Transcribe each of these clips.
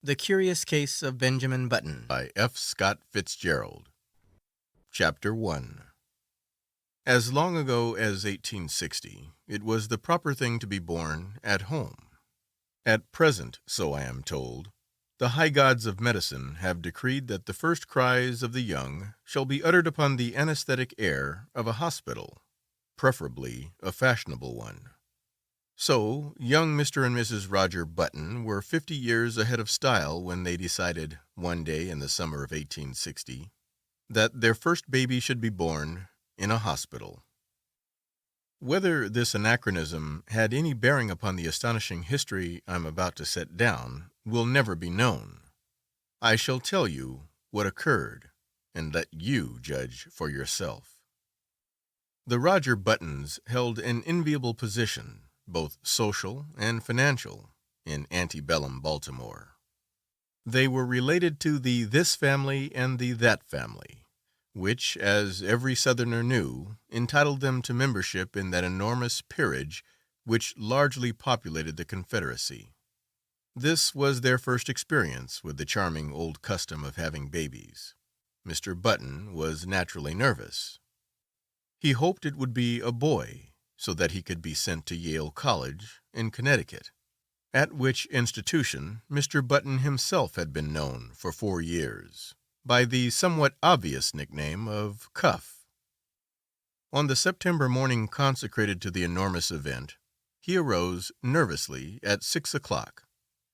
The Curious Case of Benjamin Button by F. Scott Fitzgerald. Chapter 1. As long ago as 1860, it was the proper thing to be born at home. At present, so I am told, the high gods of medicine have decreed that the first cries of the young shall be uttered upon the anesthetic air of a hospital, preferably a fashionable one. So, young Mr. and Mrs. Roger Button were 50 years ahead of style when they decided, one day in the summer of 1860, that their first baby should be born in a hospital. Whether this anachronism had any bearing upon the astonishing history I'm about to set down will never be known. I shall tell you what occurred, and let you judge for yourself. The Roger Buttons held an enviable position, both social and financial, in antebellum Baltimore. They were related to the this family and the that family, which, as every Southerner knew, entitled them to membership in that enormous peerage which largely populated the Confederacy. This was their first experience with the charming old custom of having babies. Mr. Button was naturally nervous. He hoped it would be a boy, so that he could be sent to Yale College in Connecticut, at which institution Mr. Button himself had been known for 4 years, by the somewhat obvious nickname of Cuff. On the September morning consecrated to the enormous event, he arose nervously at 6 o'clock,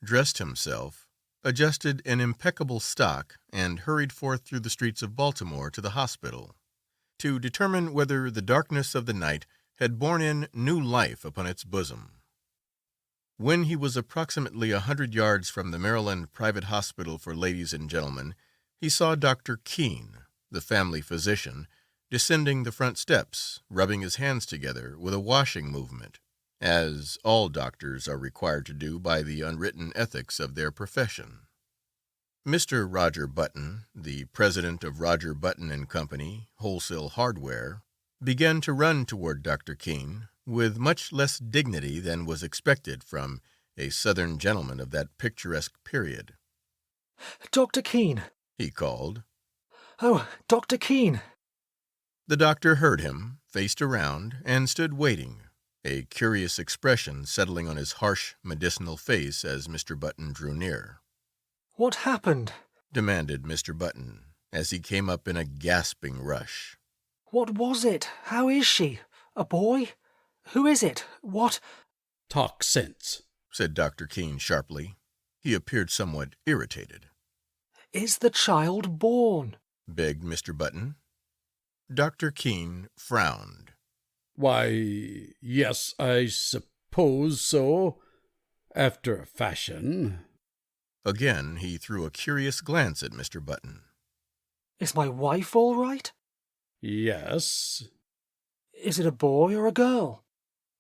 dressed himself, adjusted an impeccable stock, and hurried forth through the streets of Baltimore to the hospital, to determine whether the darkness of the night had borne in new life upon its bosom. When he was approximately 100 yards from the Maryland Private Hospital for Ladies and Gentlemen, he saw Dr. Keene, the family physician, descending the front steps, rubbing his hands together with a washing movement, as all doctors are required to do by the unwritten ethics of their profession. Mr. Roger Button, the president of Roger Button and Company, Wholesale Hardware, began to run toward Dr. Keene with much less dignity than was expected from a Southern gentleman of that picturesque period. "Dr. Keene," he called. "Oh, Dr. Keene." The doctor heard him, faced around, and stood waiting, a curious expression settling on his harsh, medicinal face as Mr. Button drew near. "What happened?" demanded Mr. Button, as he came up in a gasping rush. "What was it? How is she? A boy? Who is it? What—" "Talk sense," said Dr. Keene sharply. He appeared somewhat irritated. "Is the child born?" begged Mr. Button. Dr. Keene frowned. "Why, yes, I suppose so, after a fashion." Again he threw a curious glance at Mr. Button. "Is my wife all right?" "Yes." "Is it a boy or a girl?"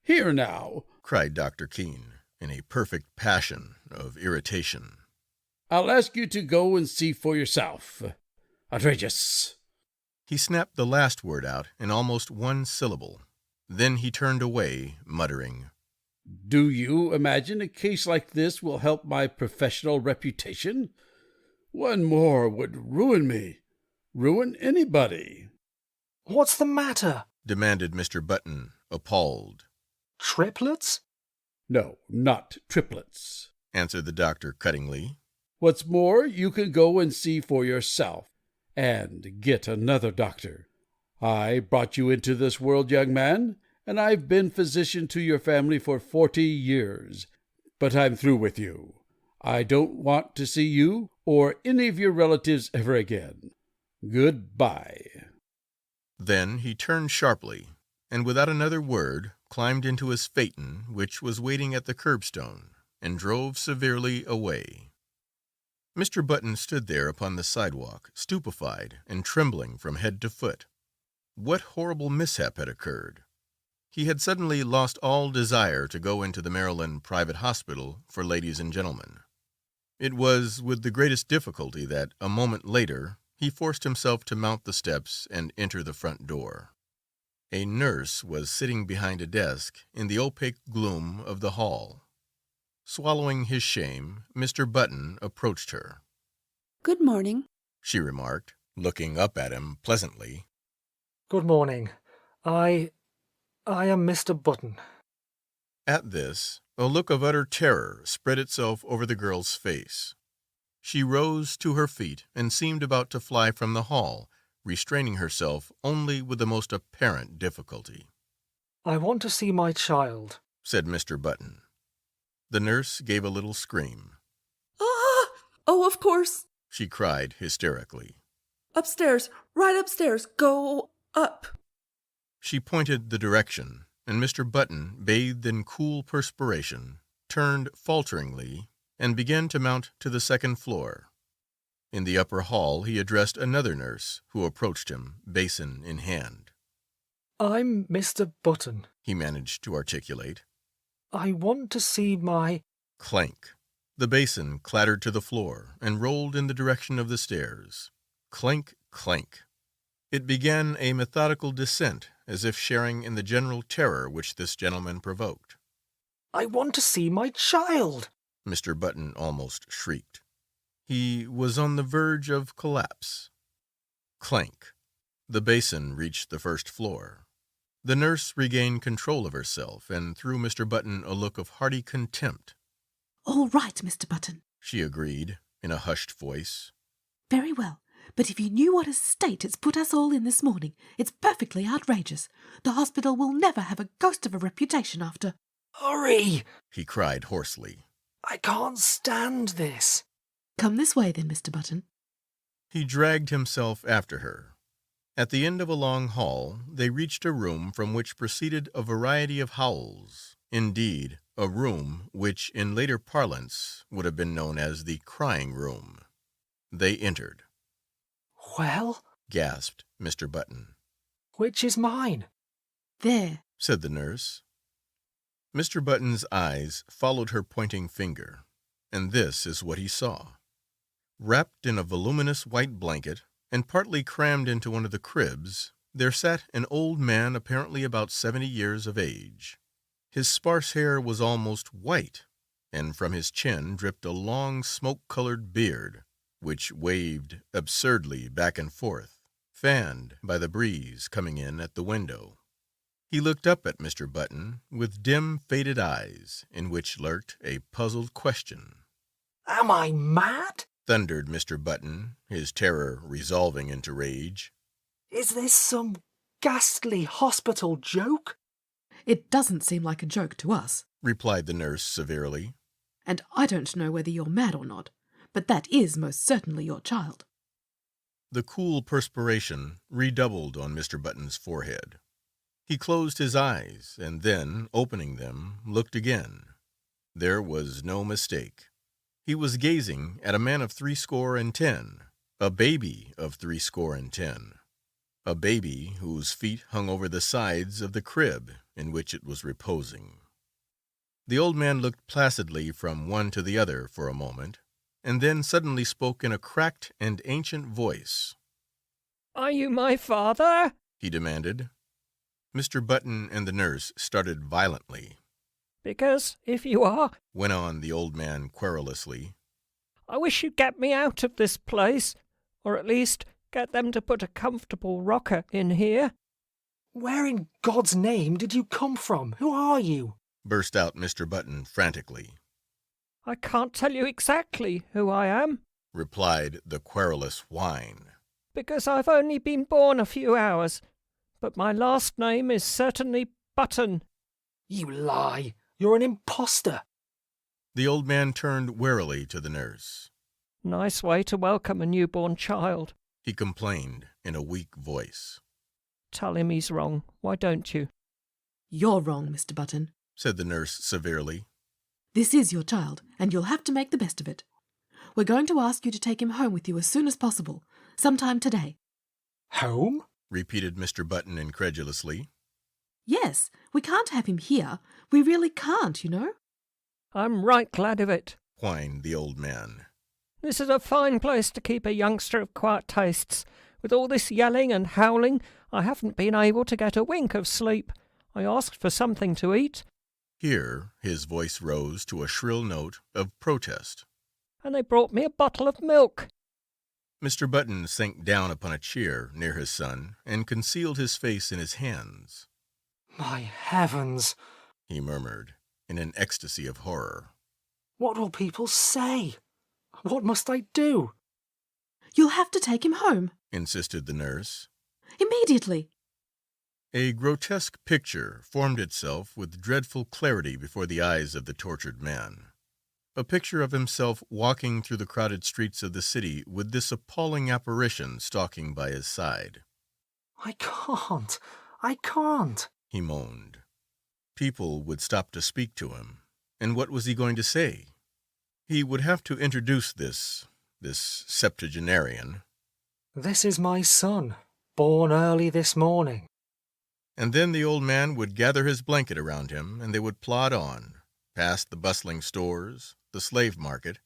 "Here now," cried Dr. Keene, in a perfect passion of irritation. "I'll ask you to go and see for yourself. Outrageous!" He snapped the last word out in almost one syllable. Then he turned away, muttering, "Do you imagine a case like this will help my professional reputation? One more would ruin me, ruin anybody." "What's the matter?" demanded Mr. Button, appalled. "Triplets?" "No, not triplets," answered the doctor cuttingly. "What's more, you can go and see for yourself, and get another doctor. I brought you into this world, young man, and I've been physician to your family for 40 years. But I'm through with you. I don't want to see you or any of your relatives ever again. Goodbye." Then he turned sharply, and without another word climbed into his phaeton, which was waiting at the curbstone, and drove severely away. Mr. Button stood there upon the sidewalk, stupefied and trembling from head to foot. What horrible mishap had occurred? He had suddenly lost all desire to go into the Maryland Private Hospital for Ladies and Gentlemen. It was with the greatest difficulty that, a moment later, he forced himself to mount the steps and enter the front door. A nurse was sitting behind a desk in the opaque gloom of the hall. Swallowing his shame, Mr. Button approached her. "Good morning." She remarked, looking up at him pleasantly. Good morning. I am Mr. Button. At this, a look of utter terror spread itself over the girl's face. She rose to her feet and seemed about to fly from the hall, restraining herself only with the most apparent difficulty. I want to see my child, said Mr. Button. The nurse gave a little scream. "Ah! Oh, of course. She cried hysterically. Upstairs, right upstairs. Go up." She pointed the direction, and Mr. Button, bathed in cool perspiration, turned falteringly and began to mount to the second floor. In the upper hall he addressed another nurse, who approached him, basin in hand. I'm Mr. Button. He managed to articulate. I want to see my... Clank. The basin clattered to the floor and rolled in the direction of the stairs. Clank, clank. It began a methodical descent, as if sharing in the general terror which this gentleman provoked. I want to see my child, Mr. Button almost shrieked. He was on the verge of collapse. Clank. The basin reached the first floor. The nurse regained control of herself and threw Mr. Button a look of hearty contempt. "All right, Mr. Button," she agreed, in a hushed voice. "Very well. But if you knew what a state it's put us all in this morning, it's perfectly outrageous. The hospital will never have a ghost of a reputation after—" Hurry! He cried hoarsely. I can't stand this. "Come this way, then, Mr. Button." He dragged himself after her. At the end of a long hall, they reached a room from which proceeded a variety of howls. Indeed, a room which, in later parlance, would have been known as the crying room. They entered. Well? Gasped Mr. Button. Which is mine? "There," said the nurse. Mr. Button's eyes followed her pointing finger, and this is what he saw. Wrapped in a voluminous white blanket, and partly crammed into one of the cribs, there sat an old man apparently about 70 years of age. His sparse hair was almost white, and from his chin dripped a long smoke-colored beard, which waved absurdly back and forth, fanned by the breeze coming in at the window. He looked up at Mr. Button with dim, faded eyes, in which lurked a puzzled question. Am I mad? Thundered Mr. Button, his terror resolving into rage. Is this some ghastly hospital joke? "It doesn't seem like a joke to us," replied the nurse severely. "and I don't know whether you're mad or not, but that is most certainly your child." The cool perspiration redoubled on Mr. Button's forehead. He closed his eyes, and then, opening them, looked again. There was no mistake. He was gazing at a man of 70, a baby of 70, a baby whose feet hung over the sides of the crib in which it was reposing. The old man looked placidly from one to the other for a moment, and then suddenly spoke in a cracked and ancient voice. "Are you my father?" he demanded. Mr. Button and the nurse started violently. "Because, if you are," went on the old man querulously, "I wish you'd get me out of this place, or at least get them to put a comfortable rocker in here." Where in God's name did you come from? Who are you? burst out Mr. Button frantically. "I can't tell you exactly who I am, replied the querulous whine. because I've only been born a few hours, but my last name is certainly Button." You lie. You're an imposter. The old man turned warily to the nurse. "Nice way to welcome a newborn child," he complained in a weak voice. "Tell him he's wrong, why don't you?" "You're wrong, Mr. Button. said the nurse severely. This is your child, and you'll have to make the best of it. We're going to ask you to take him home with you as soon as possible, sometime today." Home? repeated Mr. Button incredulously. "Yes, we can't have him here. We really can't, you know." "I'm right glad of it. whined the old man. This is a fine place to keep a youngster of quiet tastes. With all this yelling and howling, I haven't been able to get a wink of sleep. I asked for something to eat. Here his voice rose to a shrill note of protest. And they brought me a bottle of milk. Mr. Button sank down upon a chair near his son and concealed his face in his hands. My heavens! He murmured, in an ecstasy of horror. What will people say? What must I do? You'll have to take him home. Insisted the nurse. Immediately. A grotesque picture formed itself with dreadful clarity before the eyes of the tortured man. A picture of himself walking through the crowded streets of the city with this appalling apparition stalking by his side. I can't, he moaned. People would stop to speak to him, and what was he going to say? He would have to introduce this septuagenarian. This is my son, born early this morning. And then the old man would gather his blanket around him, and they would plod on, past the bustling stores, the slave market.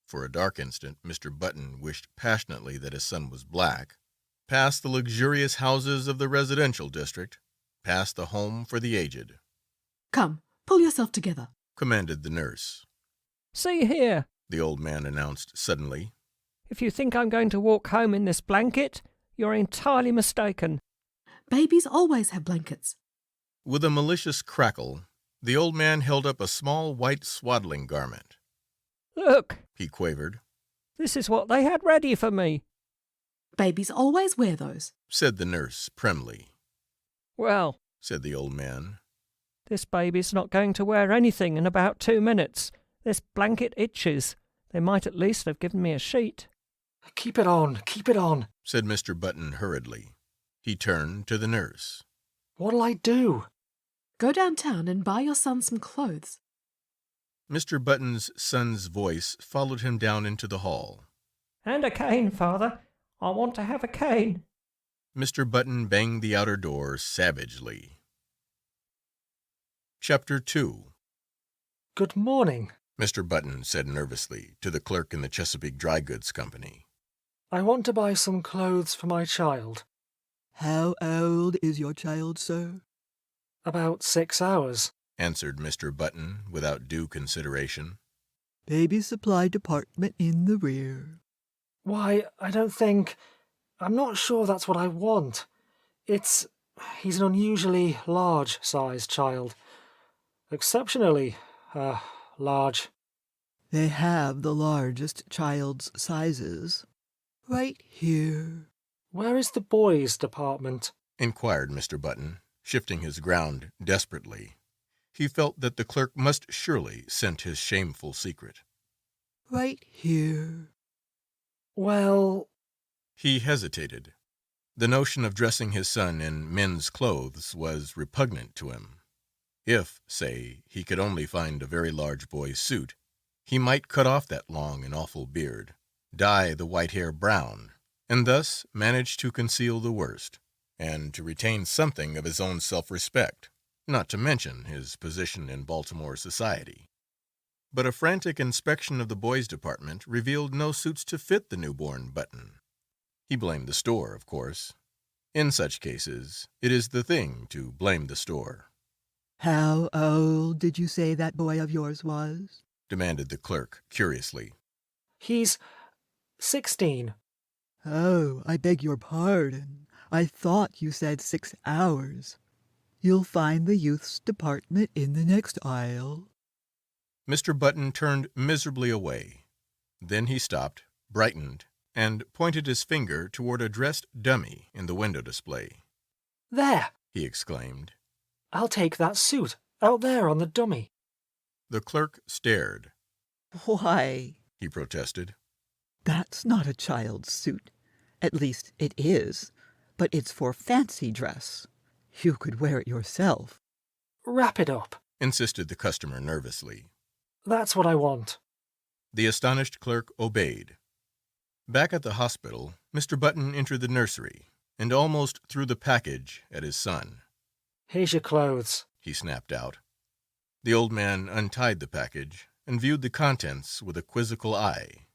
For a dark instant, Mr. Button wished passionately that his son was black. Past the luxurious houses of the residential district, past the home for the aged. Come, pull yourself together, commanded the nurse. See here, the old man announced suddenly. If you think I'm going to walk home in this blanket, you're entirely mistaken. Babies always have blankets. With a malicious crackle, the old man held up a small white swaddling garment. Look, he quavered. This is what they had ready for me. Babies always wear those, said the nurse primly. Well, said the old man, this baby's not going to wear anything in about 2 minutes. This blanket itches. They might at least have given me a sheet. Keep it on, said Mr. Button hurriedly. He turned to the nurse. What'll I do? Go downtown and buy your son some clothes. Mr. Button's son's voice followed him down into the hall. And a cane, Father. I want to have a cane. Mr. Button banged the outer door savagely. Chapter 2. Good morning, Mr. Button said nervously to the clerk in the Chesapeake Dry Goods Company. I want to buy some clothes for my child. How old is your child, sir? About 6 hours, answered Mr. Button without due consideration. Baby supply department in the rear. Why, I'm not sure that's what I want. He's an unusually large-sized child. Exceptionally, large. They have the largest child's sizes. Right here. Where is the boys' department? Inquired Mr. Button, shifting his ground desperately. He felt that the clerk must surely scent his shameful secret. Right here. Well... He hesitated. The notion of dressing his son in men's clothes was repugnant to him. If, say, he could only find a very large boy's suit, he might cut off that long and awful beard, dye the white hair brown, and thus manage to conceal the worst, and to retain something of his own self-respect, not to mention his position in Baltimore society. But a frantic inspection of the boys' department revealed no suits to fit the newborn Button. He blamed the store, of course. In such cases, it is the thing to blame the store. How old did you say that boy of yours was? Demanded the clerk, curiously. He's 16. Oh, I beg your pardon. I thought you said 6 hours. You'll find the youth's department in the next aisle. Mr. Button turned miserably away. Then he stopped, brightened, and pointed his finger toward a dressed dummy in the window display. There, he exclaimed. I'll take that suit, out there on the dummy. The clerk stared. Why, he protested. That's not a child's suit. At least it is, but it's for fancy dress. You could wear it yourself. Wrap it up, insisted the customer nervously. That's what I want. The astonished clerk obeyed. Back at the hospital, Mr. Button entered the nursery and almost threw the package at his son. Here's your clothes, he snapped out. The old man untied the package and viewed the contents with a quizzical eye.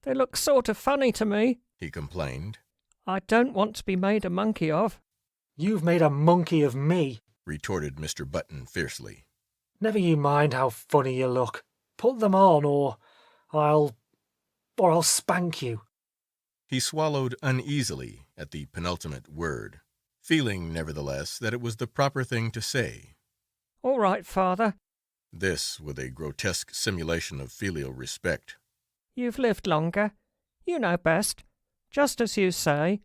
They look sort of funny to me, he complained. I don't want to be made a monkey of. You've made a monkey of me, retorted Mr. Button fiercely. Never you mind how funny you look. Put them on, or I'll spank you. He swallowed uneasily at the penultimate word, feeling, nevertheless, that it was the proper thing to say. All right, father. This with a grotesque simulation of filial respect. You've lived longer. You know best. Just as you say.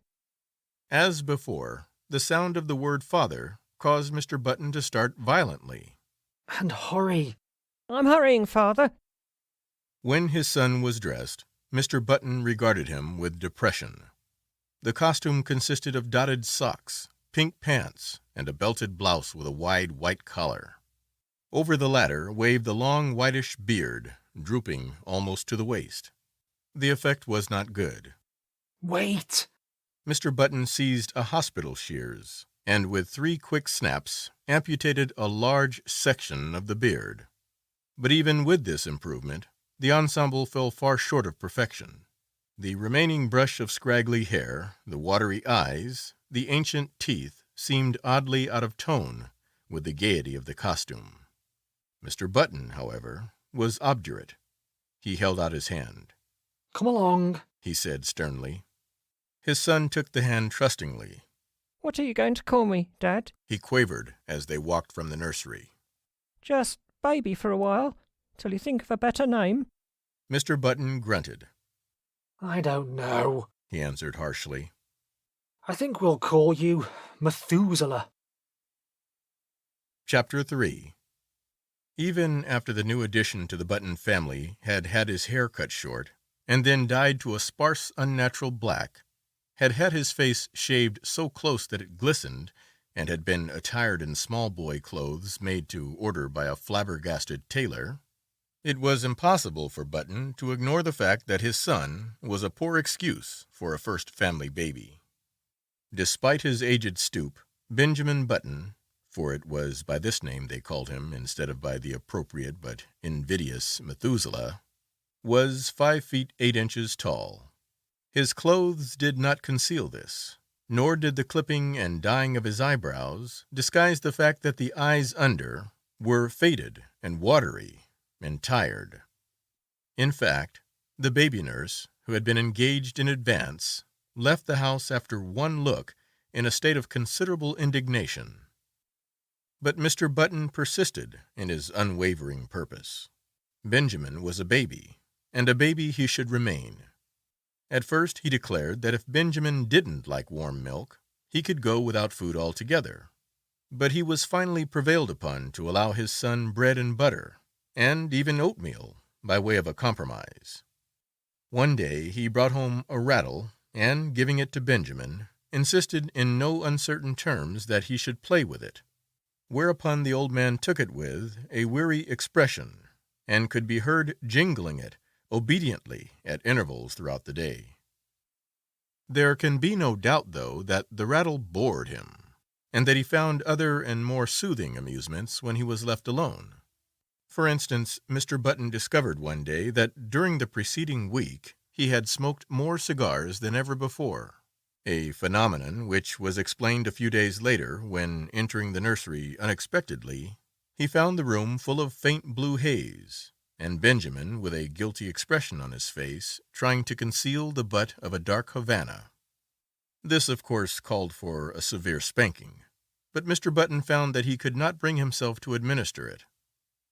As before, the sound of the word father caused Mr. Button to start violently. And hurry. I'm hurrying, father. When his son was dressed, Mr. Button regarded him with depression. The costume consisted of dotted socks, pink pants, and a belted blouse with a wide white collar. Over the latter waved the long whitish beard, drooping almost to the waist. The effect was not good. Wait! Mr. Button seized a hospital shears, and with 3 quick snaps amputated a large section of the beard. But even with this improvement, the ensemble fell far short of perfection. The remaining brush of scraggly hair, the watery eyes, the ancient teeth seemed oddly out of tone with the gaiety of the costume. Mr. Button, however, was obdurate. He held out his hand. Come along, he said sternly. His son took the hand trustingly. What are you going to call me, Dad? He quavered as they walked from the nursery. Just Baby for a while, till you think of a better name. Mr. Button grunted. I don't know, he answered harshly. I think we'll call you Methuselah. Chapter 3. Even after the new addition to the Button family had had his hair cut short, and then dyed to a sparse, unnatural black, had had his face shaved so close that it glistened, and had been attired in small boy clothes made to order by a flabbergasted tailor, it was impossible for Button to ignore the fact that his son was a poor excuse for a first family baby. Despite his aged stoop, Benjamin Button, for it was by this name they called him instead of by the appropriate but invidious Methuselah, was 5 feet 8 inches tall. His clothes did not conceal this, nor did the clipping and dyeing of his eyebrows disguise the fact that the eyes under were faded and watery and tired. In fact, the baby nurse, who had been engaged in advance, left the house after one look in a state of considerable indignation. But Mr. Button persisted in his unwavering purpose. Benjamin was a baby, and a baby he should remain. At first he declared that if Benjamin didn't like warm milk, he could go without food altogether. But he was finally prevailed upon to allow his son bread and butter, and even oatmeal, by way of a compromise. One day he brought home a rattle, and, giving it to Benjamin, insisted in no uncertain terms that he should play with it, whereupon the old man took it with a weary expression, and could be heard jingling it obediently at intervals throughout the day. There can be no doubt, though, that the rattle bored him, and that he found other and more soothing amusements when he was left alone. For instance, Mr. Button discovered one day that during the preceding week he had smoked more cigars than ever before, a phenomenon which was explained a few days later when, entering the nursery unexpectedly, he found the room full of faint blue haze, and Benjamin, with a guilty expression on his face, trying to conceal the butt of a dark Havana. This, of course, called for a severe spanking, but Mr. Button found that he could not bring himself to administer it.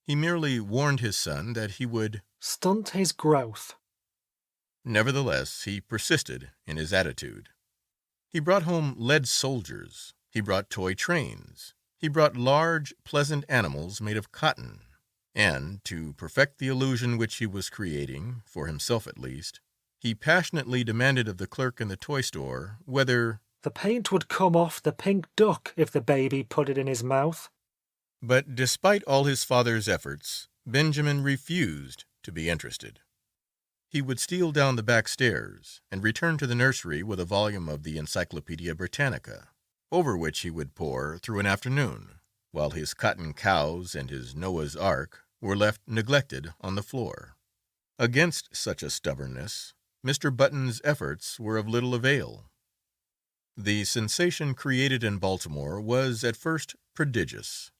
He merely warned his son that he would stunt his growth. Nevertheless, he persisted in his attitude. He brought home lead soldiers, he brought toy trains, he brought large, pleasant animals made of cotton, and, to perfect the illusion which he was creating, for himself at least, he passionately demanded of the clerk in the toy store whether the paint would come off the pink duck if the baby put it in his mouth. But despite all his father's efforts, Benjamin refused to be interested. He would steal down the back stairs and return to the nursery with a volume of the Encyclopedia Britannica, over which he would pore through an afternoon, while his cotton cows and his Noah's Ark were left neglected on the floor. Against such a stubbornness, Mr. Button's efforts were of little avail. The sensation created in Baltimore was at first prodigious.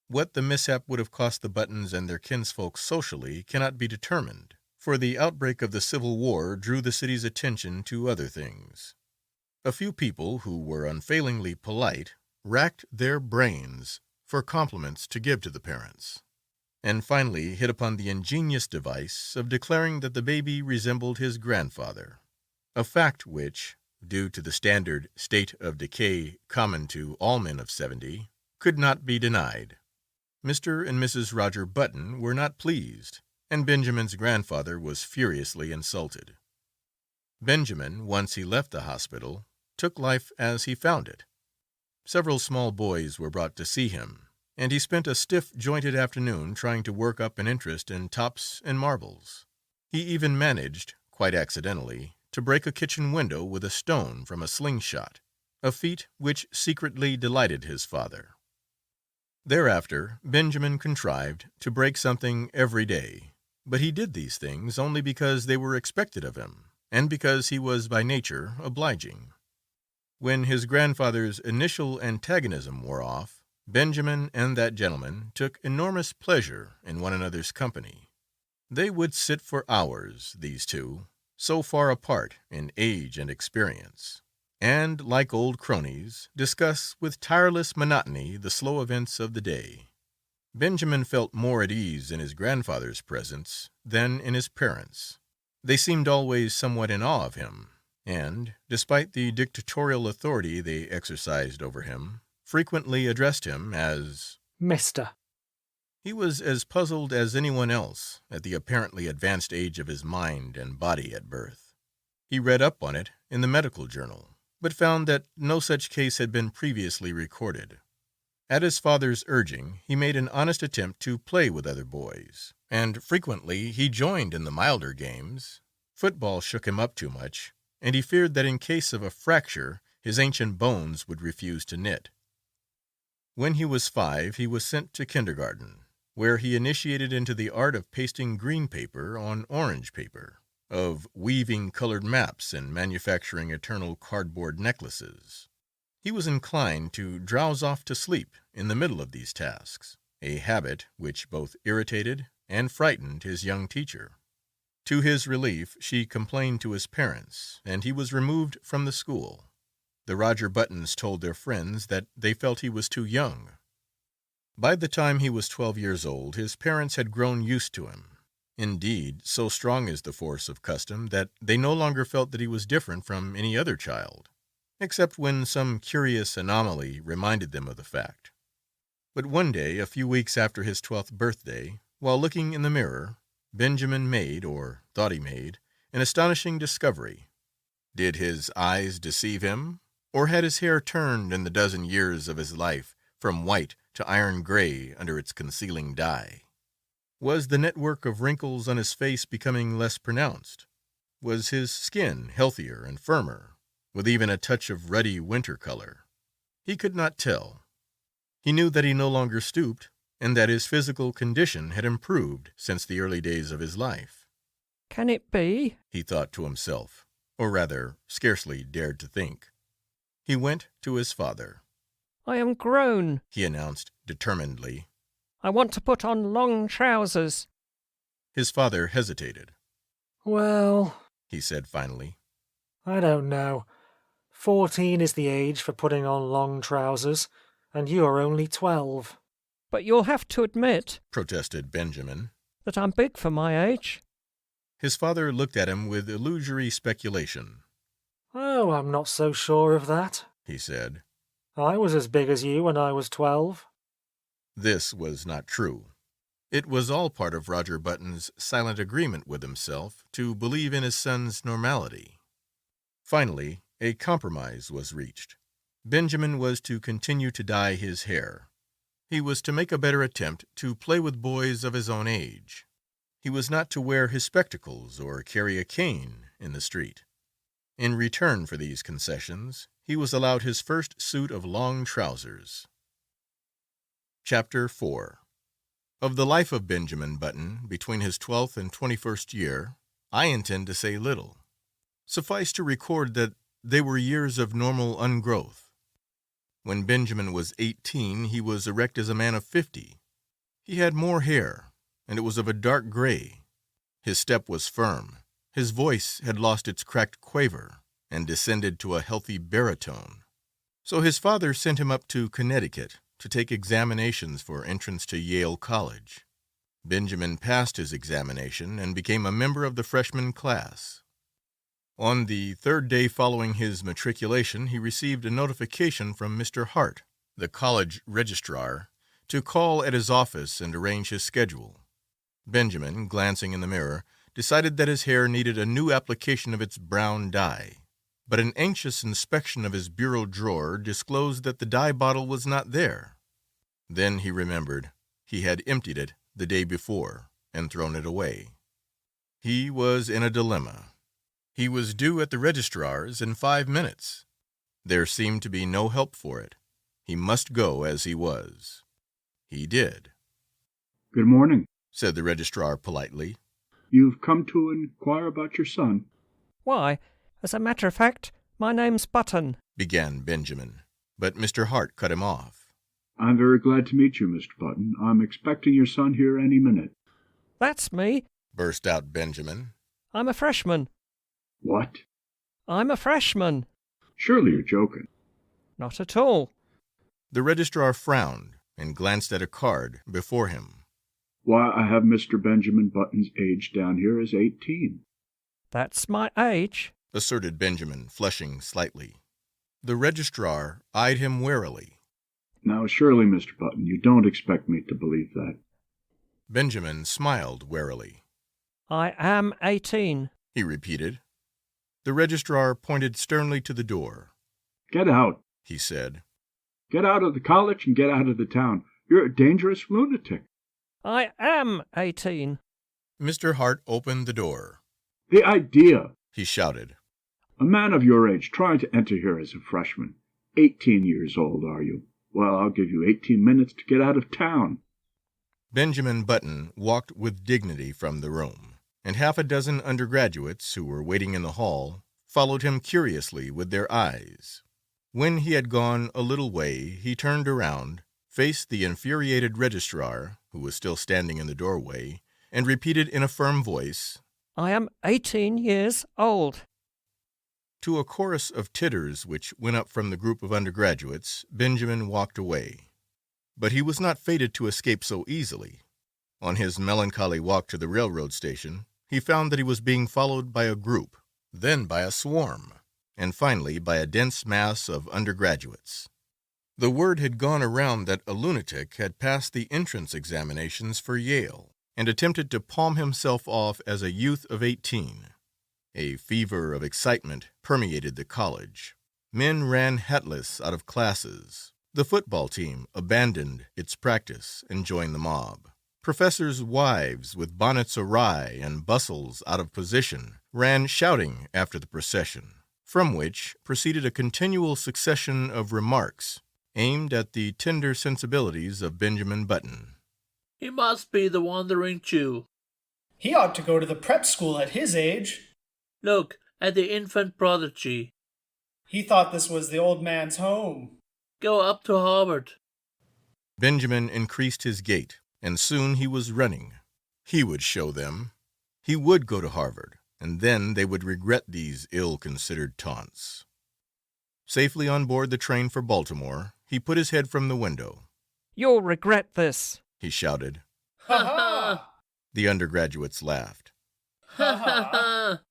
What the mishap would have cost the Buttons and their kinsfolk socially cannot be determined, for the outbreak of the Civil War drew the city's attention to other things. A few people who were unfailingly polite racked their brains for compliments to give to the parents, and finally hit upon the ingenious device of declaring that the baby resembled his grandfather, a fact which, due to the standard state of decay common to all men of 70, could not be denied. Mr. and Mrs. Roger Button were not pleased, and Benjamin's grandfather was furiously insulted. Benjamin, once he left the hospital, took life as he found it. Several small boys were brought to see him, and he spent a stiff-jointed afternoon trying to work up an interest in tops and marbles. He even managed, quite accidentally, to break a kitchen window with a stone from a slingshot, a feat which secretly delighted his father. Thereafter, Benjamin contrived to break something every day, but he did these things only because they were expected of him, and because he was by nature obliging. When his grandfather's initial antagonism wore off, Benjamin and that gentleman took enormous pleasure in one another's company. They would sit for hours, these two, so far apart in age and experience, and, like old cronies, discuss with tireless monotony the slow events of the day. Benjamin felt more at ease in his grandfather's presence than in his parents'. They seemed always somewhat in awe of him, and, despite the dictatorial authority they exercised over him, frequently addressed him as Mister. He was as puzzled as anyone else at the apparently advanced age of his mind and body at birth. He read up on it in the medical journal, but found that no such case had been previously recorded. At his father's urging, he made an honest attempt to play with other boys, and frequently he joined in the milder games. Football shook him up too much, and he feared that in case of a fracture, his ancient bones would refuse to knit. When he was 5, he was sent to kindergarten, where he initiated into the art of pasting green paper on orange paper, of weaving colored maps and manufacturing eternal cardboard necklaces. He was inclined to drowse off to sleep in the middle of these tasks, a habit which both irritated and frightened his young teacher. To his relief, she complained to his parents, and he was removed from the school. The Roger Buttons told their friends that they felt he was too young. By the time he was 12 years old, his parents had grown used to him. Indeed, so strong is the force of custom that they no longer felt that he was different from any other child, except when some curious anomaly reminded them of the fact. But one day, a few weeks after his 12th birthday, while looking in the mirror, Benjamin made, or thought he made, an astonishing discovery. Did his eyes deceive him, or had his hair turned in the dozen years of his life from white to iron gray under its concealing dye? Was the network of wrinkles on his face becoming less pronounced? Was his skin healthier and firmer, with even a touch of ruddy winter color? He could not tell. He knew that he no longer stooped, and that his physical condition had improved since the early days of his life. Can it be? He thought to himself, or rather, scarcely dared to think. He went to his father. I am grown, he announced determinedly. I want to put on long trousers. His father hesitated. Well, he said finally. I don't know. 14 is the age for putting on long trousers, and you're only 12. But you'll have to admit, protested Benjamin, that I'm big for my age. His father looked at him with illusory speculation. Oh, I'm not so sure of that, he said. I was as big as you when I was 12. This was not true. It was all part of Roger Button's silent agreement with himself to believe in his son's normality. Finally, a compromise was reached. Benjamin was to continue to dye his hair. He was to make a better attempt to play with boys of his own age. He was not to wear his spectacles or carry a cane in the street. In return for these concessions, he was allowed his first suit of long trousers. Chapter 4. Of the life of Benjamin Button between his 12th and 21st year, I intend to say little. Suffice to record that they were years of normal ungrowth. When Benjamin was 18, he was erect as a man of 50, He had more hair, and it was of a dark gray. His step was firm. His voice had lost its cracked quaver and descended to a healthy baritone. So his father sent him up to Connecticut to take examinations for entrance to Yale College. Benjamin passed his examination and became a member of the freshman class. On the third day following his matriculation, he received a notification from Mr. Hart, the college registrar, to call at his office and arrange his schedule. Benjamin, glancing in the mirror, decided that his hair needed a new application of its brown dye, but an anxious inspection of his bureau drawer disclosed that the dye bottle was not there. Then he remembered he had emptied it the day before and thrown it away. He was in a dilemma. He was due at the registrar's in 5 minutes. There seemed to be no help for it. He must go as he was. He did. "Good morning," said the registrar politely. "You've come to inquire about your son." Why, as a matter of fact, my name's Button, began Benjamin, but Mr. Hart cut him off. "I'm very glad to meet you, Mr. Button. I'm expecting your son here any minute." That's me. Burst out Benjamin. I'm a freshman. "What? I'm a freshman. Surely you're joking." Not at all. The registrar frowned and glanced at a card before him. "Why, I have Mr. Benjamin Button's age down here as 18. That's my age, asserted Benjamin, flushing slightly. The registrar eyed him warily. "Now, surely, Mr. Button, you don't expect me to believe that." Benjamin smiled warily. I am 18. He repeated. The registrar pointed sternly to the door. "Get out," he said. "Get out of the college and get out of the town. You're a dangerous lunatic." I am 18. Mr. Hart opened the door. "The idea!" he shouted. "A man of your age trying to enter here as a freshman. 18 years old, are you? Well, I'll give you 18 minutes to get out of town." Benjamin Button walked with dignity from the room, and half a dozen undergraduates who were waiting in the hall followed him curiously with their eyes. When he had gone a little way, he turned around, faced the infuriated registrar, who was still standing in the doorway, and repeated in a firm voice, I am 18 years old. To a chorus of titters which went up from the group of undergraduates, Benjamin walked away. But he was not fated to escape so easily. On his melancholy walk to the railroad station, he found that he was being followed by a group, then by a swarm, and finally by a dense mass of undergraduates. The word had gone around that a lunatic had passed the entrance examinations for Yale and attempted to palm himself off as a youth of 18. A fever of excitement permeated the college. Men ran hatless out of classes. The football team abandoned its practice and joined the mob. Professors' wives with bonnets awry and bustles out of position ran shouting after the procession, from which proceeded a continual succession of remarks aimed at the tender sensibilities of Benjamin Button. He must be the Wandering Jew. He ought to go to the prep school at his age. Look at the infant prodigy. He thought this was the old man's home. Go up to Harvard. Benjamin increased his gait, and soon he was running. He would show them. He would go to Harvard, and then they would regret these ill-considered taunts. Safely on board the train for Baltimore, he put his head from the window. You'll regret this, he shouted. Ha ha! The undergraduates laughed. Ha ha!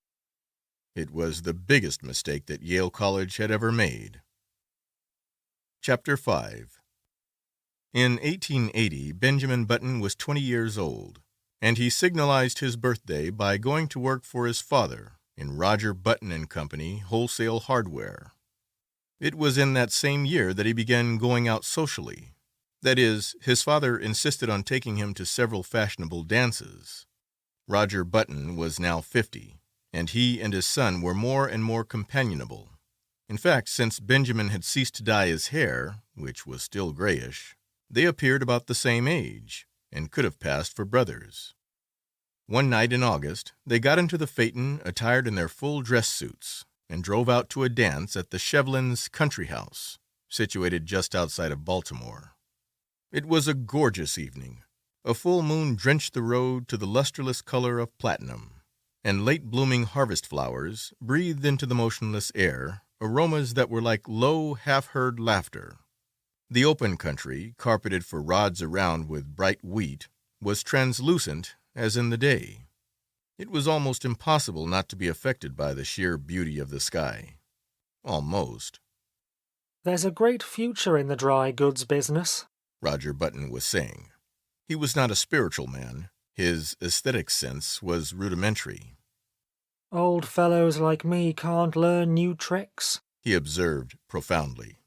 It was the biggest mistake that Yale College had ever made. Chapter 5. In 1880, Benjamin Button was 20 years old, and he signalized his birthday by going to work for his father in Roger Button and Company Wholesale Hardware. It was in that same year that he began going out socially. That is, his father insisted on taking him to several fashionable dances. Roger Button was now 50, and he and his son were more and more companionable. In fact, since Benjamin had ceased to dye his hair, which was still grayish, they appeared about the same age, and could have passed for brothers. One night in August, they got into the phaeton attired in their full dress suits, and drove out to a dance at the Shevlins' country house, situated just outside of Baltimore. It was a gorgeous evening. A full moon drenched the road to the lusterless color of platinum, and late-blooming harvest flowers breathed into the motionless air aromas that were like low, half-heard laughter. The open country, carpeted for rods around with bright wheat, was translucent as in the day. It was almost impossible not to be affected by the sheer beauty of the sky. Almost. There's a great future in the dry goods business, Roger Button was saying. He was not a spiritual man. His aesthetic sense was rudimentary. Old fellows like me can't learn new tricks, he observed profoundly.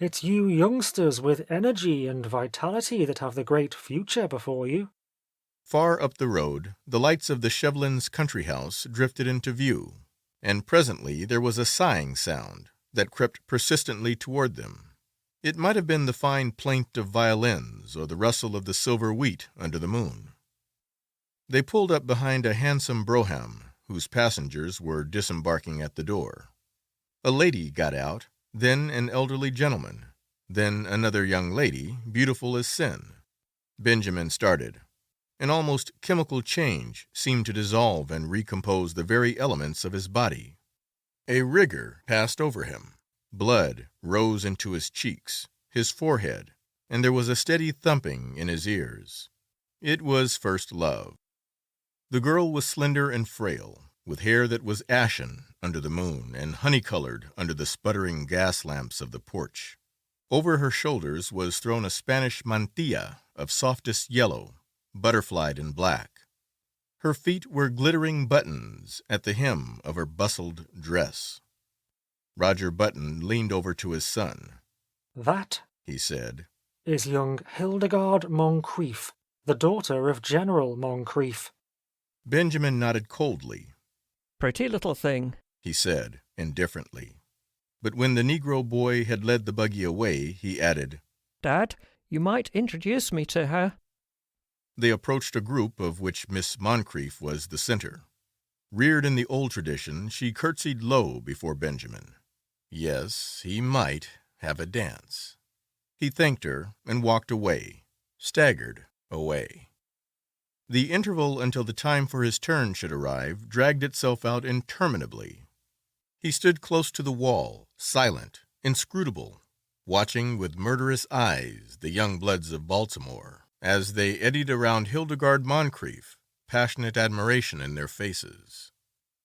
It's you youngsters with energy and vitality that have the great future before you. Far up the road, the lights of the Shevlins' country house drifted into view, and presently there was a sighing sound that crept persistently toward them. It might have been the fine plaint of violins or the rustle of the silver wheat under the moon. They pulled up behind a handsome brougham, whose passengers were disembarking at the door. A lady got out, then an elderly gentleman, then another young lady, beautiful as sin. Benjamin started. An almost chemical change seemed to dissolve and recompose the very elements of his body. A rigor passed over him. Blood rose into his cheeks, his forehead, and there was a steady thumping in his ears. It was first love. The girl was slender and frail, with hair that was ashen under the moon and honey-colored under the sputtering gas lamps of the porch. Over her shoulders was thrown a Spanish mantilla of softest yellow, butterflied in black. Her feet were glittering buttons at the hem of her bustled dress. Roger Button leaned over to his son. That, he said, is young Hildegard Moncrief, the daughter of General Moncrief. Benjamin nodded coldly. Pretty little thing, he said, indifferently. But when the Negro boy had led the buggy away, he added, Dad, you might introduce me to her. They approached a group of which Miss Moncrief was the center. Reared in the old tradition, she curtsied low before Benjamin. Yes, he might have a dance. He thanked her and walked away, staggered away. The interval until the time for his turn should arrive dragged itself out interminably. He stood close to the wall, silent, inscrutable, watching with murderous eyes the young bloods of Baltimore as they eddied around Hildegard Moncrief, passionate admiration in their faces.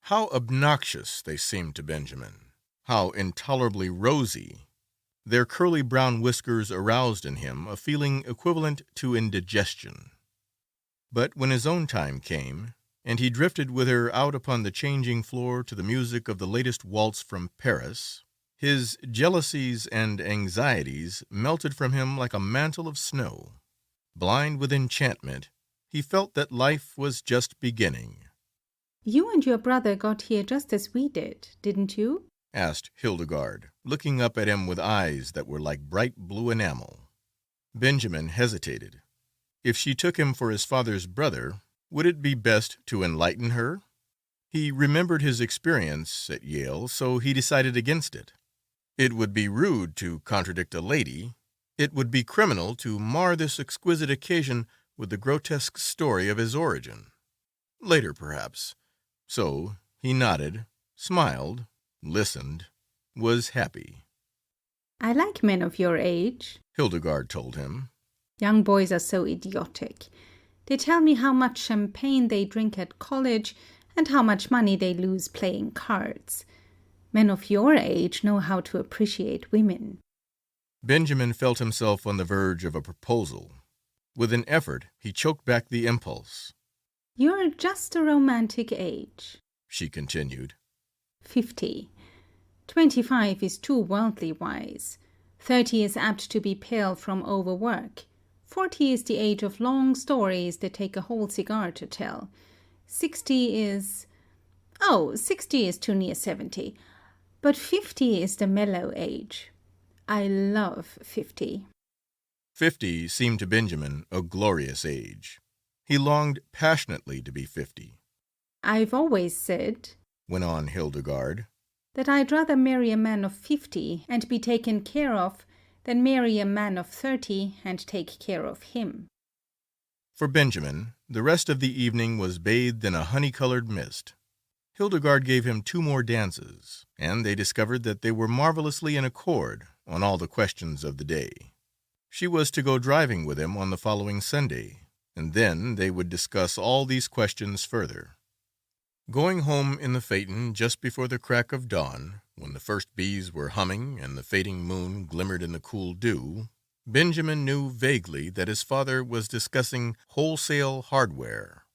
How obnoxious they seemed to Benjamin, how intolerably rosy. Their curly brown whiskers aroused in him a feeling equivalent to indigestion. But when his own time came, and he drifted with her out upon the changing floor to the music of the latest waltz from Paris, his jealousies and anxieties melted from him like a mantle of snow. Blind with enchantment, he felt that life was just beginning. You and your brother got here just as we did, didn't you? Asked Hildegard, looking up at him with eyes that were like bright blue enamel. Benjamin hesitated. If she took him for his father's brother, would it be best to enlighten her? He remembered his experience at Yale, so he decided against it. It would be rude to contradict a lady. It would be criminal to mar this exquisite occasion with the grotesque story of his origin. Later, perhaps. So he nodded, smiled, listened, was happy. I like men of your age, Hildegard told him. Young boys are so idiotic. They tell me how much champagne they drink at college and how much money they lose playing cards. Men of your age know how to appreciate women. Benjamin felt himself on the verge of a proposal. With an effort, he choked back the impulse. You're just a romantic age, she continued. 50. 25 is too worldly wise. 30 is apt to be pale from overwork. 40 is the age of long stories that take a whole cigar to tell. 60 is... 60 is too near 70. But 50 is the mellow age. I love 50. 50 seemed to Benjamin a glorious age. He longed passionately to be 50. I've always said, went on Hildegard, that I'd rather marry a man of 50 and be taken care of than marry a man of 30 and take care of him. For Benjamin, the rest of the evening was bathed in a honey-colored mist. Hildegard gave him 2 more dances, and they discovered that they were marvelously in accord on all the questions of the day. She was to go driving with him on the following Sunday, and then they would discuss all these questions further. Going home in the phaeton just before the crack of dawn, when the first bees were humming and the fading moon glimmered in the cool dew, Benjamin knew vaguely that his father was discussing wholesale hardware.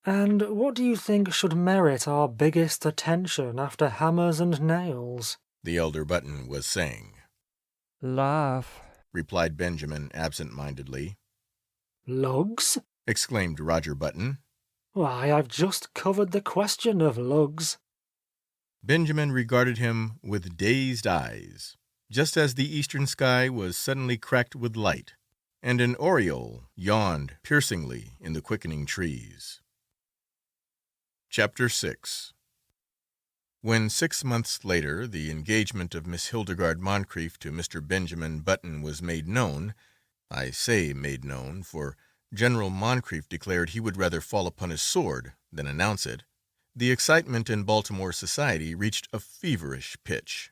And what do you think should merit our biggest attention after hammers and nails? The elder Button was saying. Love, replied Benjamin absent-mindedly. Lugs? Exclaimed Roger Button. Why, I've just covered the question of lugs. Benjamin regarded him with dazed eyes, just as the eastern sky was suddenly cracked with light, and an oriole yawned piercingly in the quickening trees. Chapter 6. When 6 months later the engagement of Miss Hildegard Moncrief to Mr. Benjamin Button was made known, I say made known, for General Moncrief declared he would rather fall upon his sword than announce it, the excitement in Baltimore society reached a feverish pitch.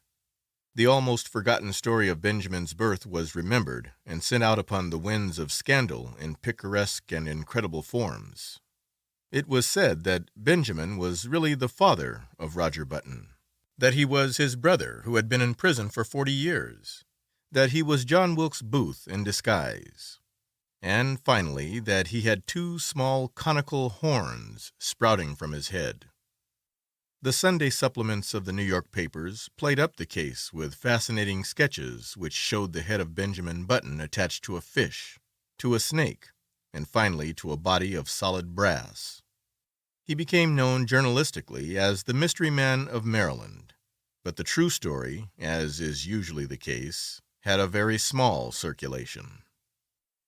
The almost forgotten story of Benjamin's birth was remembered and sent out upon the winds of scandal in picaresque and incredible forms. It was said that Benjamin was really the father of Roger Button, that he was his brother who had been in prison for 40 years, that he was John Wilkes Booth in disguise, and finally that he had 2 small conical horns sprouting from his head. The Sunday supplements of the New York papers played up the case with fascinating sketches which showed the head of Benjamin Button attached to a fish, to a snake, and finally to a body of solid brass. He became known journalistically as the Mystery Man of Maryland, but the true story, as is usually the case, had a very small circulation.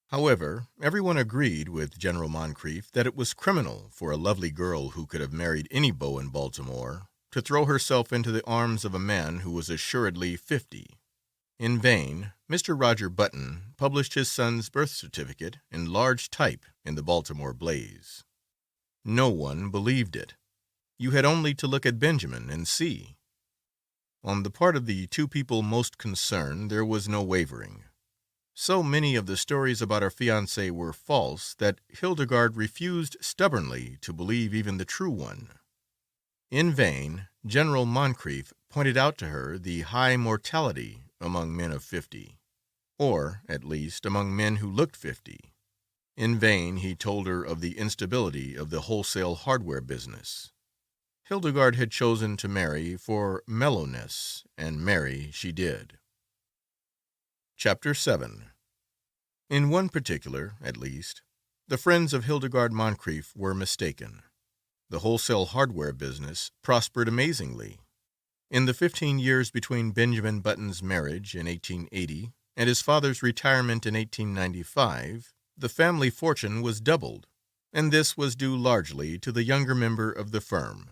However, everyone agreed with General Moncrief that it was criminal for a lovely girl who could have married any beau in Baltimore to throw herself into the arms of a man who was assuredly 50. In vain, Mr. Roger Button published his son's birth certificate in large type in the Baltimore Blaze. No one believed it. You had only to look at Benjamin and see. On the part of the 2 people most concerned, there was no wavering. So many of the stories about her fiancé were false that Hildegard refused stubbornly to believe even the true one. In vain, General Moncrief pointed out to her the high mortality among men of 50, or, at least, among men who looked 50. In vain he told her of the instability of the wholesale hardware business. Hildegard had chosen to marry for mellowness, and marry she did. Chapter 7. In one particular, at least, the friends of Hildegard Moncrief were mistaken. The wholesale hardware business prospered amazingly. In the 15 years between Benjamin Button's marriage in 1880 and his father's retirement in 1895, the family fortune was doubled, and this was due largely to the younger member of the firm.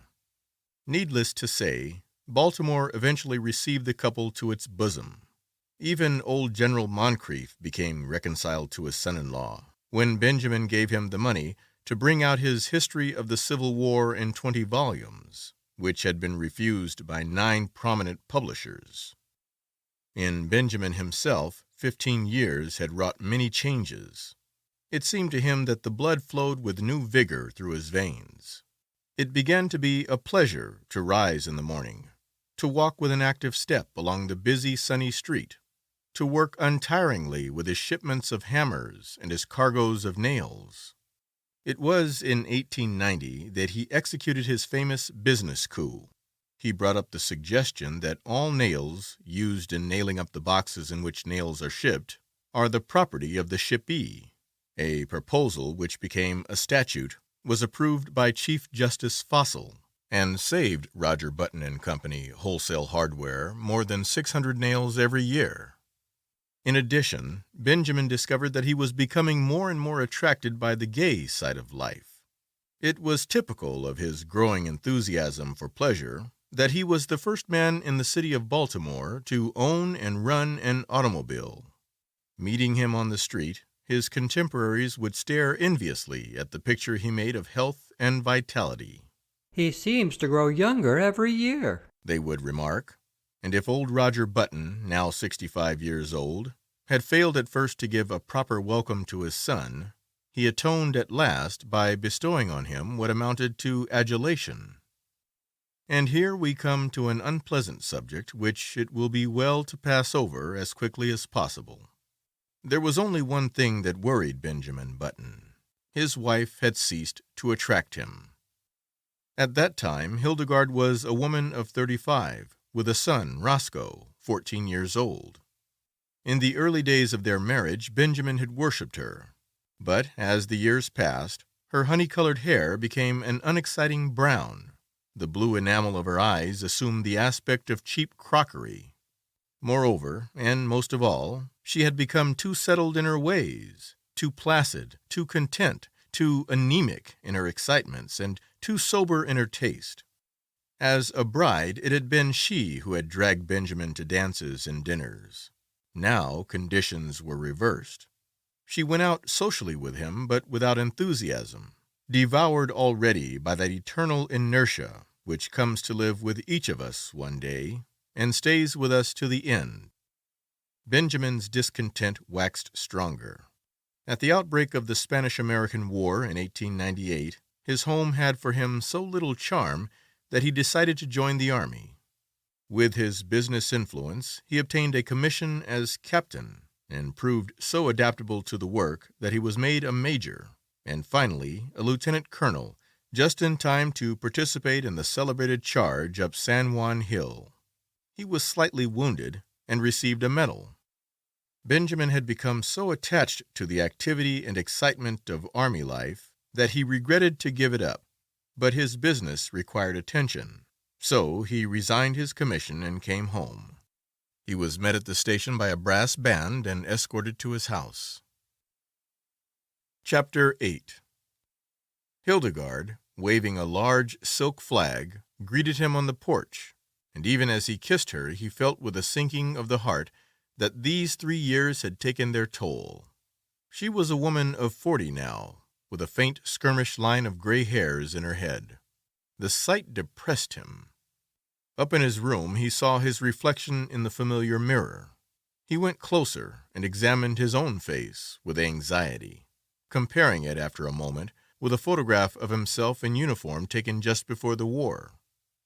Needless to say, Baltimore eventually received the couple to its bosom. Even old General Moncrief became reconciled to his son-in-law when Benjamin gave him the money to bring out his History of the Civil War in 20 volumes, which had been refused by 9 prominent publishers. In Benjamin himself, 15 years had wrought many changes. It seemed to him that the blood flowed with new vigor through his veins. It began to be a pleasure to rise in the morning, to walk with an active step along the busy, sunny street, to work untiringly with his shipments of hammers and his cargoes of nails. It was in 1890 that he executed his famous business coup. He brought up the suggestion that all nails used in nailing up the boxes in which nails are shipped are the property of the shippee. A proposal which became a statute was approved by Chief Justice Fossil and saved Roger Button and Company Wholesale Hardware more than 600 nails every year. In addition, Benjamin discovered that he was becoming more and more attracted by the gay side of life. It was typical of his growing enthusiasm for pleasure that he was the first man in the city of Baltimore to own and run an automobile. Meeting him on the street, his contemporaries would stare enviously at the picture he made of health and vitality. "He seems to grow younger every year," they would remark. And if old Roger Button, now 65 years old, had failed at first to give a proper welcome to his son, he atoned at last by bestowing on him what amounted to adulation. And here we come to an unpleasant subject which it will be well to pass over as quickly as possible. There was only one thing that worried Benjamin Button. His wife had ceased to attract him. At that time, Hildegard was a woman of 35, with a son, Roscoe, 14 years old. In the early days of their marriage, Benjamin had worshipped her. But as the years passed, her honey-colored hair became an unexciting brown. The blue enamel of her eyes assumed the aspect of cheap crockery. Moreover, and most of all, she had become too settled in her ways, too placid, too content, too anemic in her excitements, and too sober in her taste. As a bride, it had been she who had dragged Benjamin to dances and dinners. Now conditions were reversed. She went out socially with him, but without enthusiasm, devoured already by that eternal inertia which comes to live with each of us one day and stays with us to the end. Benjamin's discontent waxed stronger. At the outbreak of the Spanish-American War in 1898, his home had for him so little charm that he decided to join the army. With his business influence, he obtained a commission as captain and proved so adaptable to the work that he was made a major and finally a lieutenant colonel, just in time to participate in the celebrated charge up San Juan Hill. He was slightly wounded and received a medal. Benjamin had become so attached to the activity and excitement of army life that he regretted to give it up, but his business required attention, so he resigned his commission and came home. He was met at the station by a brass band and escorted to his house. Chapter 8. Hildegard, waving a large silk flag, greeted him on the porch, and even as he kissed her he felt with a sinking of the heart that these 3 years had taken their toll. She was a woman of 40 now, with a faint skirmish line of gray hairs in her head. The sight depressed him. Up in his room he saw his reflection in the familiar mirror. He went closer and examined his own face with anxiety, comparing it after a moment with a photograph of himself in uniform taken just before the war.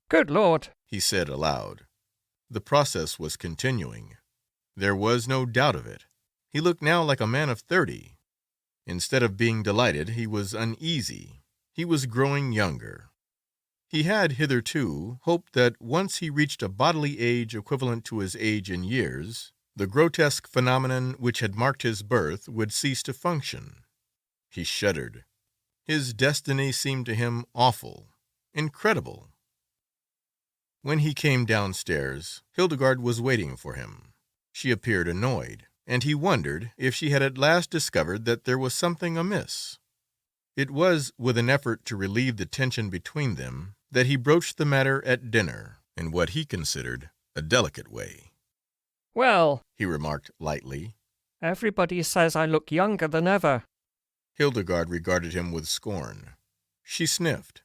"Good Lord," he said aloud. The process was continuing. There was no doubt of it. He looked now like a man of 30. Instead of being delighted, he was uneasy. He was growing younger. He had hitherto hoped that once he reached a bodily age equivalent to his age in years, the grotesque phenomenon which had marked his birth would cease to function. He shuddered. His destiny seemed to him awful, incredible. When he came downstairs, Hildegard was waiting for him. She appeared annoyed, and he wondered if she had at last discovered that there was something amiss. It was with an effort to relieve the tension between them that he broached the matter at dinner in what he considered a delicate way. "Well," he remarked lightly, "everybody says I look younger than ever." Hildegard regarded him with scorn. She sniffed.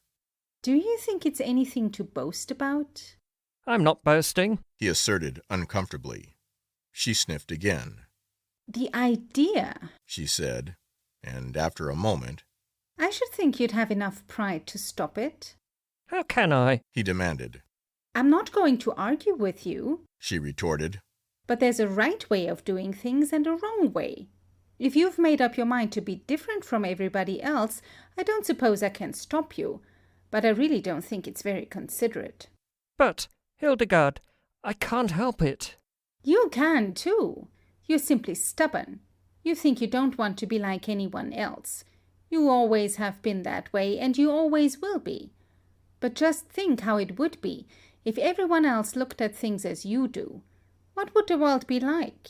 Do you think it's anything to boast about? "I'm not boasting," he asserted uncomfortably. She sniffed again. The idea, she said, and after a moment, I should think you'd have enough pride to stop it. "How can I?" he demanded. I'm not going to argue with you, she retorted. But there's a right way of doing things and a wrong way. If you've made up your mind to be different from everybody else, I don't suppose I can stop you, but I really don't think it's very considerate. "But, Hildegard, I can't help it." You can, too. You're simply stubborn. You think you don't want to be like anyone else. You always have been that way, and you always will be. But just think how it would be if everyone else looked at things as you do. What would the world be like?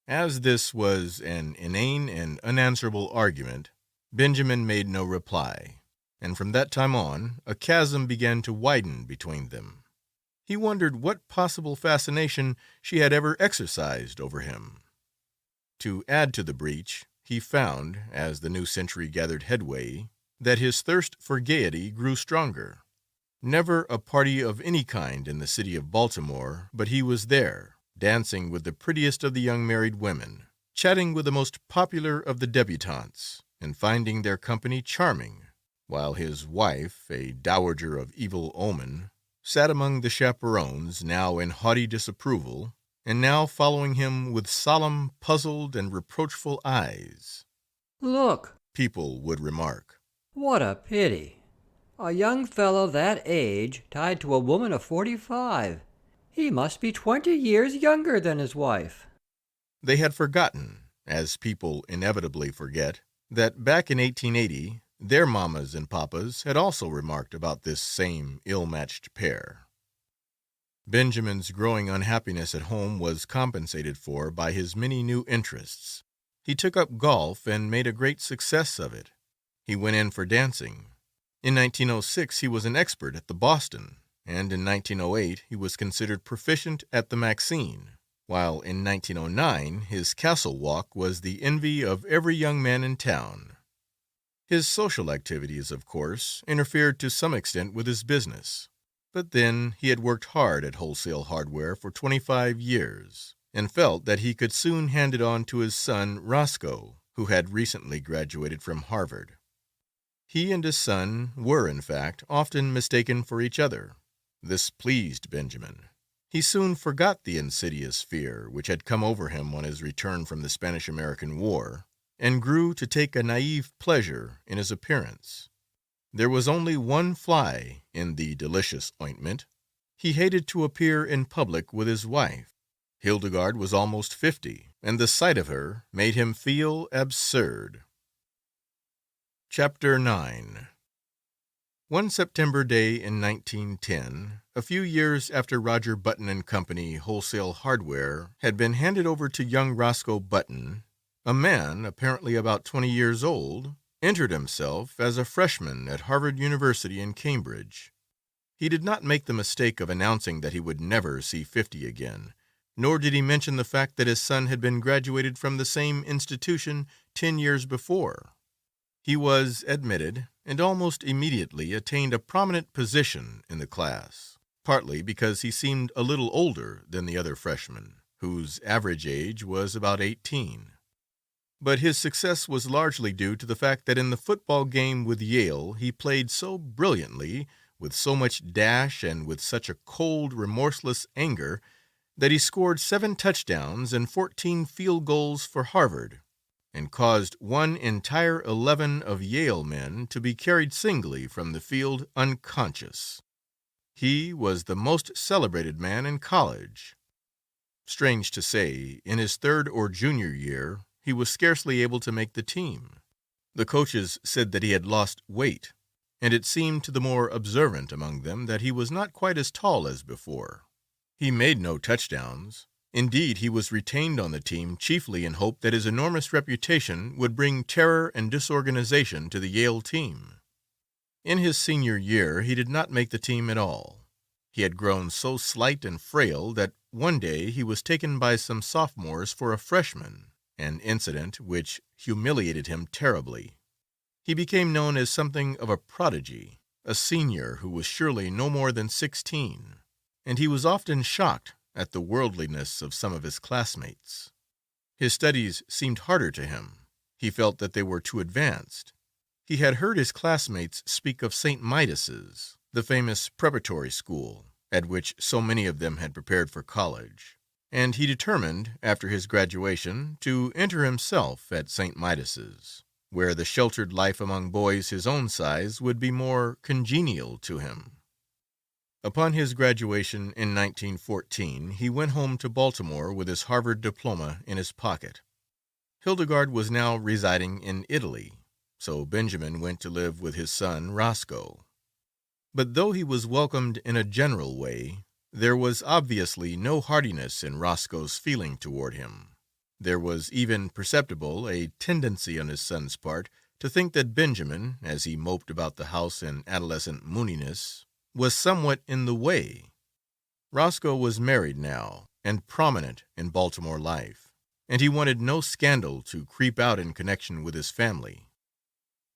As this was an inane and unanswerable argument, Benjamin made no reply, and from that time on a chasm began to widen between them. He wondered what possible fascination she had ever exercised over him. To add to the breach, he found, as the new century gathered headway, that his thirst for gaiety grew stronger. Never a party of any kind in the city of Baltimore but he was there, dancing with the prettiest of the young married women, chatting with the most popular of the debutantes, and finding their company charming, while his wife, a dowager of evil omen, sat among the chaperons, now in haughty disapproval, and now following him with solemn, puzzled, and reproachful eyes. "Look," people would remark. "What a pity! A young fellow that age tied to a woman of 45. He must be 20 years younger than his wife." They had forgotten, as people inevitably forget, that back in 1880, their mammas and papas had also remarked about this same ill-matched pair. Benjamin's growing unhappiness at home was compensated for by his many new interests. He took up golf and made a great success of it. He went in for dancing. In 1906, he was an expert at the Boston, and in 1908 he was considered proficient at the Maxine, while in 1909 his castle walk was the envy of every young man in town. His social activities, of course, interfered to some extent with his business. But then he had worked hard at wholesale hardware for 25 years, and felt that he could soon hand it on to his son Roscoe, who had recently graduated from Harvard. He and his son were, in fact, often mistaken for each other. This pleased Benjamin. He soon forgot the insidious fear which had come over him on his return from the Spanish-American War, and grew to take a naive pleasure in his appearance. There was only one fly in the delicious ointment. He hated to appear in public with his wife. Hildegard was almost 50, and the sight of her made him feel absurd. Chapter 9. One September day in 1910, a few years after Roger Button and Company wholesale hardware had been handed over to young Roscoe Button, a man, apparently about 20 years old, entered himself as a freshman at Harvard University in Cambridge. He did not make the mistake of announcing that he would never see 50 again, nor did he mention the fact that his son had been graduated from the same institution 10 years before. He was admitted, and almost immediately attained a prominent position in the class, partly because he seemed a little older than the other freshmen, whose average age was about 18. But his success was largely due to the fact that in the football game with Yale he played so brilliantly, with so much dash and with such a cold, remorseless anger, that he scored 7 touchdowns and 14 field goals for Harvard, and caused one entire 11 of Yale men to be carried singly from the field unconscious. He was the most celebrated man in college. Strange to say, in his third or junior year, he was scarcely able to make the team. The coaches said that he had lost weight, and it seemed to the more observant among them that he was not quite as tall as before. He made no touchdowns. Indeed, he was retained on the team chiefly in hope that his enormous reputation would bring terror and disorganization to the Yale team. In his senior year, he did not make the team at all. He had grown so slight and frail that one day he was taken by some sophomores for a freshman, an incident which humiliated him terribly. He became known as something of a prodigy, a senior who was surely no more than 16, and he was often shocked at the worldliness of some of his classmates. His studies seemed harder to him. He felt that they were too advanced. He had heard his classmates speak of St. Midas's, the famous preparatory school, at which so many of them had prepared for college, and he determined, after his graduation, to enter himself at St. Midas's, where the sheltered life among boys his own size would be more congenial to him. Upon his graduation in 1914, he went home to Baltimore with his Harvard diploma in his pocket. Hildegard was now residing in Italy, so Benjamin went to live with his son Roscoe. But though he was welcomed in a general way, there was obviously no heartiness in Roscoe's feeling toward him. There was even perceptible a tendency on his son's part to think that Benjamin, as he moped about the house in adolescent mooniness, was somewhat in the way. Roscoe was married now, and prominent in Baltimore life. and he wanted no scandal to creep out in connection with his family.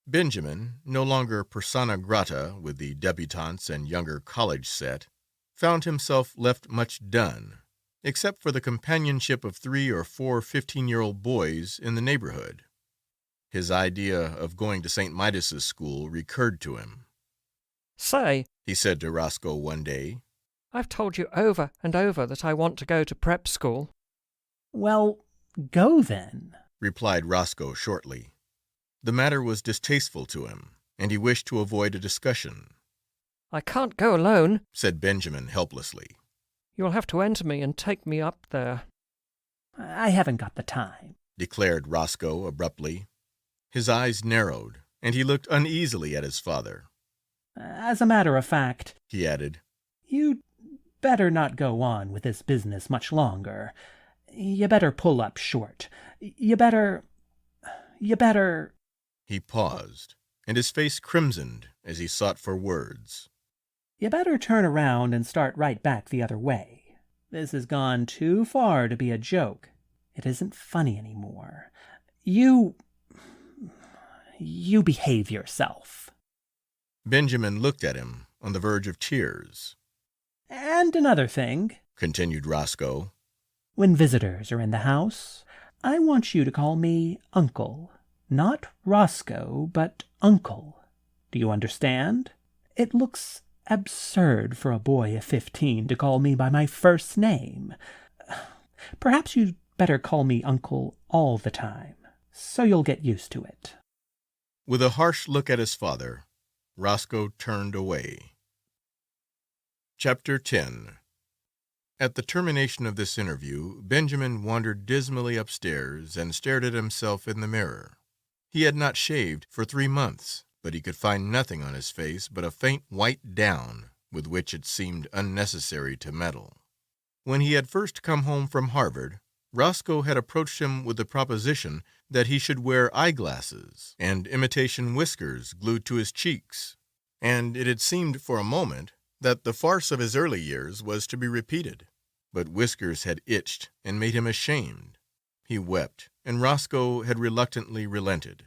Benjamin, no longer persona grata with the debutantes and younger college set, found himself left much done, except for the companionship of 3 or 4 15-year-old boys in the neighborhood. His idea of going to St. Midas's school recurred to him. Say, he said to Roscoe one day, I've told you over and over that I want to go to prep school. Well, go then, replied Roscoe shortly. The matter was distasteful to him, and he wished to avoid a discussion. I can't go alone, said Benjamin helplessly. You'll have to enter me and take me up there. I haven't got the time, declared Roscoe abruptly. His eyes narrowed, and he looked uneasily at his father. As a matter of fact, he added, you'd better not go on with this business much longer. You better pull up short. You better... He paused, and his face crimsoned as he sought for words. You better turn around and start right back the other way. This has gone too far to be a joke. It isn't funny anymore. You behave yourself. Benjamin looked at him on the verge of tears. And another thing, continued Roscoe. When visitors are in the house, I want you to call me Uncle. Not Roscoe, but Uncle. Do you understand? It looks absurd for a boy of 15 to call me by my first name. Perhaps you'd better call me Uncle all the time, so you'll get used to it. With a harsh look at his father, Roscoe turned away. Chapter 10. At the termination of this interview, Benjamin wandered dismally upstairs and stared at himself in the mirror. He had not shaved for 3 months, but he could find nothing on his face but a faint white down with which it seemed unnecessary to meddle. When he had first come home from Harvard, Roscoe had approached him with the proposition that he should wear eyeglasses and imitation whiskers glued to his cheeks, and it had seemed for a moment that the farce of his early years was to be repeated. But whiskers had itched and made him ashamed. He wept, and Roscoe had reluctantly relented.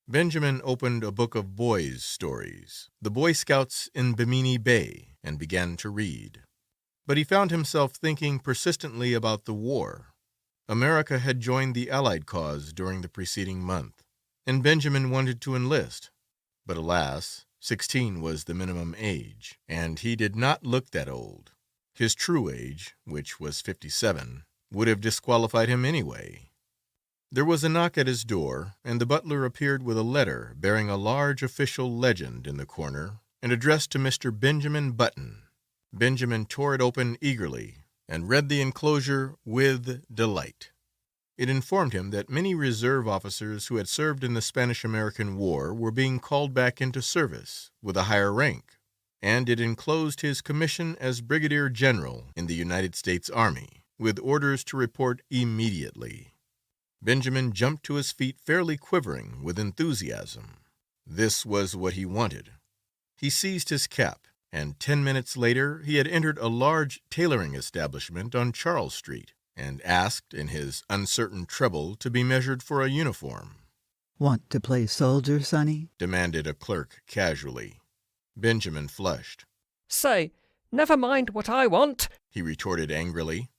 Benjamin opened a book of boys' stories, The Boy Scouts in Bimini Bay, and began to read. But he found himself thinking persistently about the war. America had joined the Allied cause during the preceding month, and Benjamin wanted to enlist. But alas, 16 was the minimum age, and he did not look that old. His true age, which was 57, would have disqualified him anyway. There was a knock at his door, and the butler appeared with a letter bearing a large official legend in the corner and addressed to Mr. Benjamin Button. Benjamin tore it open eagerly and read the enclosure with delight. It informed him that many reserve officers who had served in the Spanish-American War were being called back into service with a higher rank, and it enclosed his commission as Brigadier General in the United States Army, with orders to report immediately. Benjamin jumped to his feet fairly quivering with enthusiasm. This was what he wanted. He seized his cap, and 10 minutes later he had entered a large tailoring establishment on Charles Street and asked in his uncertain treble to be measured for a uniform. Want to play soldier, Sonny? Demanded a clerk casually. Benjamin flushed. Say, never mind what I want, he retorted angrily.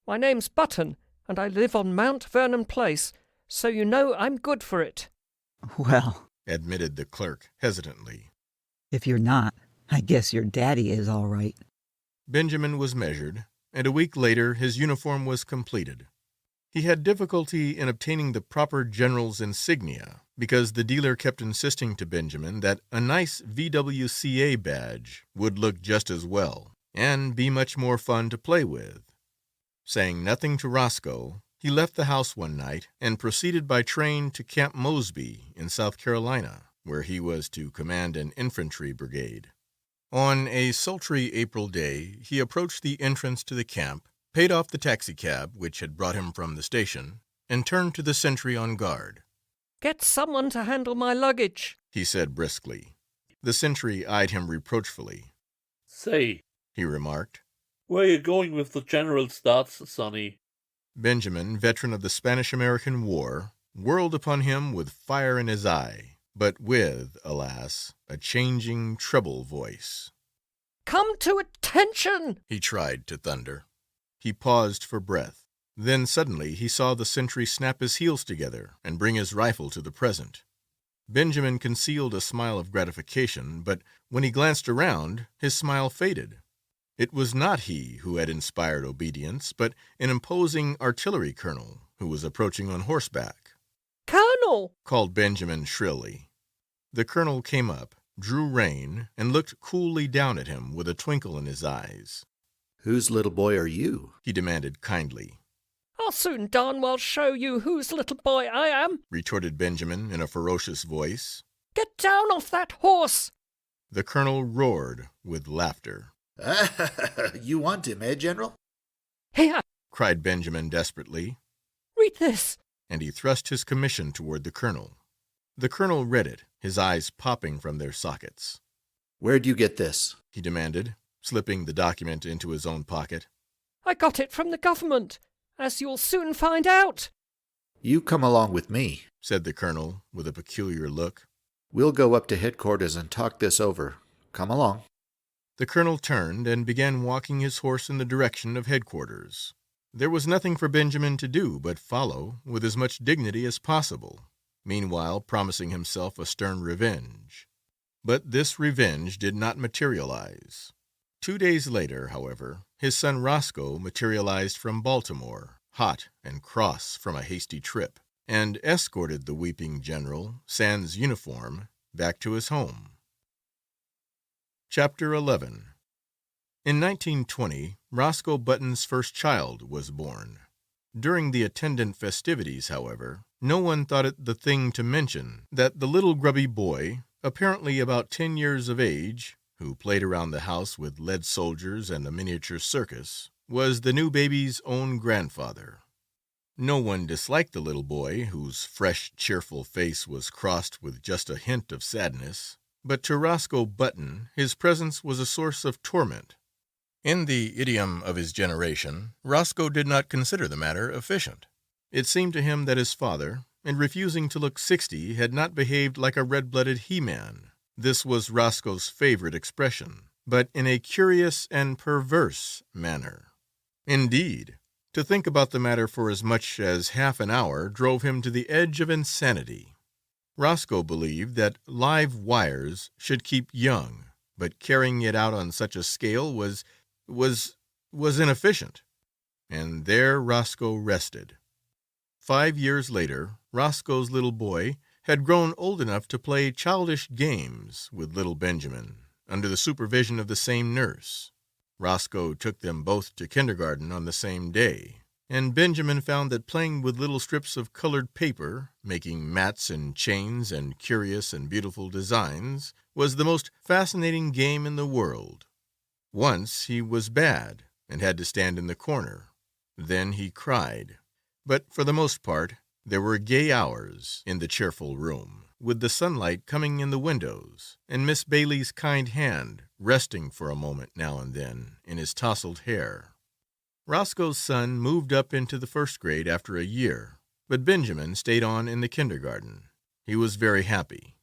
My name's Button, and I live on Mount Vernon Place, so you know I'm good for it. Well, admitted the clerk hesitantly. If you're not, I guess your daddy is all right. Benjamin was measured, and a week later his uniform was completed. He had difficulty in obtaining the proper general's insignia, because the dealer kept insisting to Benjamin that a nice VWCA badge would look just as well, and be much more fun to play with. Saying nothing to Roscoe, he left the house one night and proceeded by train to Camp Mosby in South Carolina, where he was to command an infantry brigade. On a sultry April day, he approached the entrance to the camp, paid off the taxicab which had brought him from the station, and turned to the sentry on guard. Get someone to handle my luggage, he said briskly. The sentry eyed him reproachfully. Say, he remarked, where are you going with the general's thoughts, Sonny? Benjamin, veteran of the Spanish-American War, whirled upon him with fire in his eye, but with, alas, a changing treble voice. "Come to attention!" he tried to thunder. He paused for breath. Then suddenly he saw the sentry snap his heels together and bring his rifle to the present. Benjamin concealed a smile of gratification, but when he glanced around, his smile faded. It was not he who had inspired obedience, but an imposing artillery colonel who was approaching on horseback. "Colonel!" called Benjamin shrilly. The colonel came up, drew rein, and looked coolly down at him with a twinkle in his eyes. "Whose little boy are you?" he demanded kindly. "I'll soon darn well show you whose little boy I am," retorted Benjamin in a ferocious voice. "Get down off that horse!" The colonel roared with laughter. You want him, eh, General? "Here!" cried Benjamin desperately. "Read this!" And he thrust his commission toward the colonel. The colonel read it, his eyes popping from their sockets. "Where'd you get this?" he demanded, slipping the document into his own pocket. "I got it from the government, as you'll soon find out." "You come along with me," said the colonel with a peculiar look. "We'll go up to headquarters and talk this over. Come along." The colonel turned and began walking his horse in the direction of headquarters. There was nothing for Benjamin to do but follow with as much dignity as possible, meanwhile promising himself a stern revenge. But this revenge did not materialize. 2 days later, however, his son Roscoe materialized from Baltimore, hot and cross from a hasty trip, and escorted the weeping general, sans uniform, back to his home. Chapter 11. In 1920, Roscoe Button's first child was born. During the attendant festivities, however, no one thought it the thing to mention that the little grubby boy, apparently about 10 years of age, who played around the house with lead soldiers and a miniature circus, was the new baby's own grandfather. No one disliked the little boy, whose fresh, cheerful face was crossed with just a hint of sadness, but to Roscoe Button his presence was a source of torment. In the idiom of his generation, Roscoe did not consider the matter efficient. It seemed to him that his father, in refusing to look 60, had not behaved like a red-blooded he-man. This was Roscoe's favorite expression, but in a curious and perverse manner. Indeed, to think about the matter for as much as half an hour drove him to the edge of insanity. Roscoe believed that live wires should keep young, but carrying it out on such a scale was inefficient. And there Roscoe rested. 5 years later, Roscoe's little boy had grown old enough to play childish games with little Benjamin, under the supervision of the same nurse. Roscoe took them both to kindergarten on the same day, and Benjamin found that playing with little strips of colored paper, making mats and chains and curious and beautiful designs, was the most fascinating game in the world. Once he was bad and had to stand in the corner. Then he cried. But for the most part, there were gay hours in the cheerful room, with the sunlight coming in the windows, and Miss Bailey's kind hand resting for a moment now and then in his tousled hair. Roscoe's son moved up into the first grade after a year, but Benjamin stayed on in the kindergarten. He was very happy.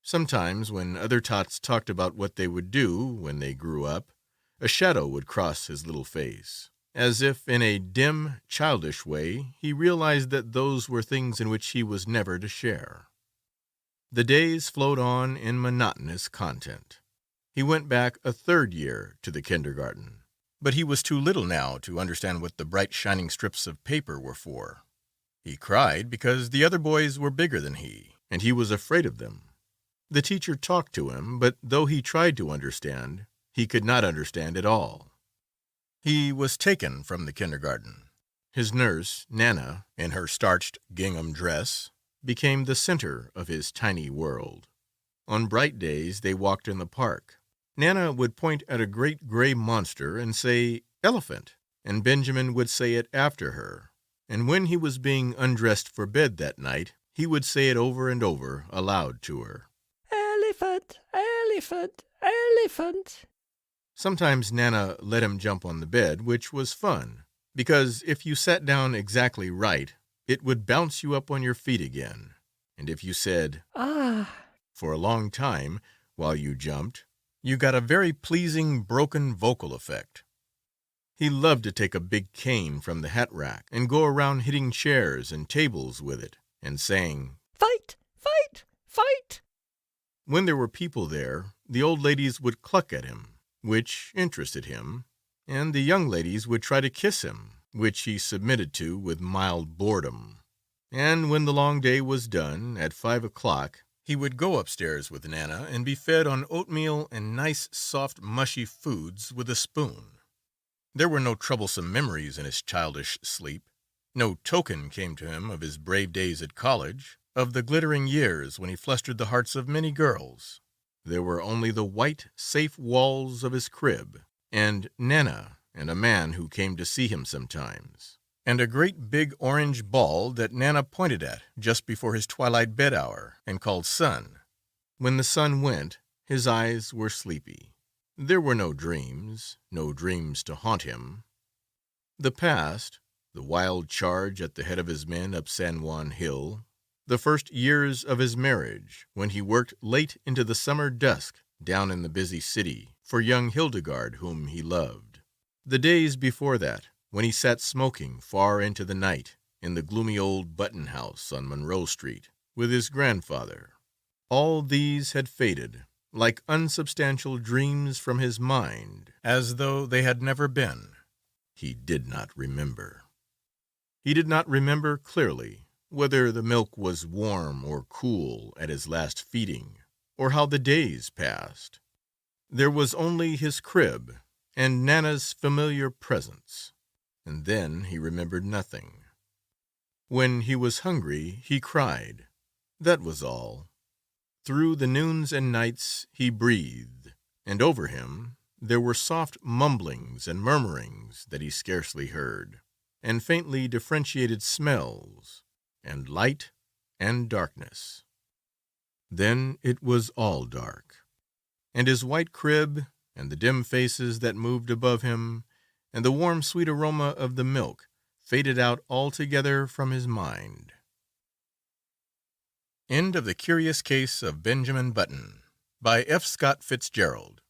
Sometimes, when other tots talked about what they would do when they grew up, a shadow would cross his little face, as if in a dim, childish way he realized that those were things in which he was never to share. The days flowed on in monotonous content. He went back a third year to the kindergarten, but he was too little now to understand what the bright shining strips of paper were for. He cried because the other boys were bigger than he, and he was afraid of them. The teacher talked to him, but though he tried to understand, he could not understand at all. He was taken from the kindergarten. His nurse, Nana, in her starched gingham dress, became the center of his tiny world. On bright days they walked in the park. Nana would point at a great gray monster and say, "Elephant," and Benjamin would say it after her. And when he was being undressed for bed that night, he would say it over and over aloud to her. "Elephant, elephant, elephant." Sometimes Nana let him jump on the bed, which was fun. because if you sat down exactly right, it would bounce you up on your feet again. And if you said, "Ah," for a long time while you jumped, you got a very pleasing broken vocal effect. He loved to take a big cane from the hat rack and go around hitting chairs and tables with it and saying, "Fight! Fight! Fight!" When there were people there, the old ladies would cluck at him, which interested him, and the young ladies would try to kiss him, which he submitted to with mild boredom. And when the long day was done, at 5 o'clock, he would go upstairs with Nana and be fed on oatmeal and nice, soft, mushy foods with a spoon. There were no troublesome memories in his childish sleep. No token came to him of his brave days at college, of the glittering years when he flustered the hearts of many girls. There were only the white, safe walls of his crib, and Nana and a man who came to see him sometimes, and a great big orange ball that Nana pointed at just before his twilight bed hour and called Sun. When the sun went, his eyes were sleepy. There were no dreams to haunt him. The past, the wild charge at the head of his men up San Juan Hill, the first years of his marriage, when he worked late into the summer dusk down in the busy city for young Hildegard whom he loved. The days before that, when he sat smoking far into the night in the gloomy old Button house on Monroe Street with his grandfather, all these had faded like unsubstantial dreams from his mind, as though they had never been. He did not remember. He did not remember clearly whether the milk was warm or cool at his last feeding, or how the days passed. There was only his crib and Nana's familiar presence, and then he remembered nothing. When he was hungry, he cried. That was all. Through the noons and nights he breathed, and over him there were soft mumblings and murmurings that he scarcely heard, and faintly differentiated smells, and light and darkness. Then it was all dark, and his white crib, and the dim faces that moved above him, and the warm sweet aroma of the milk faded out altogether from his mind. End of The Curious Case of Benjamin Button by F. Scott Fitzgerald.